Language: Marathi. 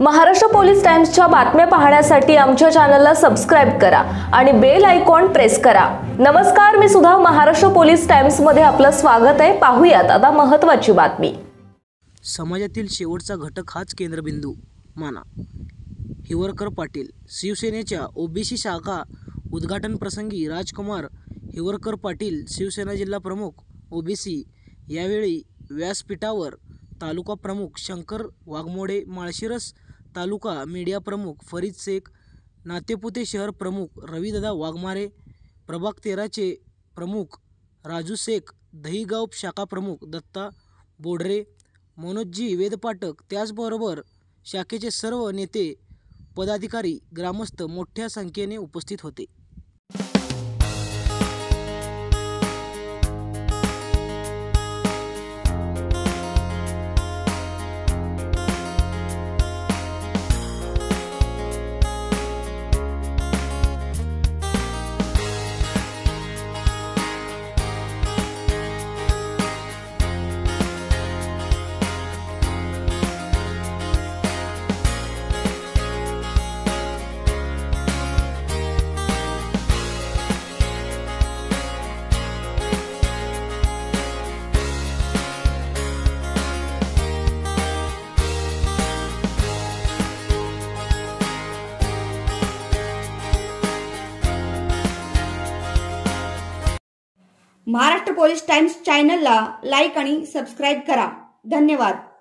महाराष्ट्र पोलीस टाइम्सच्या बातम्या पाहण्यासाठी आमच्या चॅनलला सबस्क्राइब करा आणि बेल आयकॉन प्रेस करा। नमस्कार, मी सुधा, महाराष्ट्र पोलीस टाइम्स मध्ये आपलं स्वागत आहे। पाहूयात आता महत्त्वाची बातमी। समाजातील शेवटचा घटक हाच केंद्रबिंदू माना। हिवरकर पाटील शिवसेनेच्या ओबीसी शाखा उद्घाटन प्रसंगी राजकुमार हिवरकर पाटील शिवसेना जिल्हा प्रमुख ओबीसी यावेळी व्यासपीठावर तालुका प्रमुख शंकर वाघमोडे, माळशिरस तालुका मीडिया प्रमुख फरीद शेख, नातेपुते शहर प्रमुख रविदादा वाघमारे, प्रभाग 13 चे प्रमुख राजू शेख, दहीगाव शाखा प्रमुख दत्ता बोडरे, मनोजी वेदपाठक, त्याचबरोबर शाखेचे सर्व नेते, पदाधिकारी, ग्रामस्थ मोठ्या संख्येने उपस्थित होते। महाराष्ट्र पोलीस टाइम्स चॅनलला लाईक आणि सबस्क्राइब करा। धन्यवाद।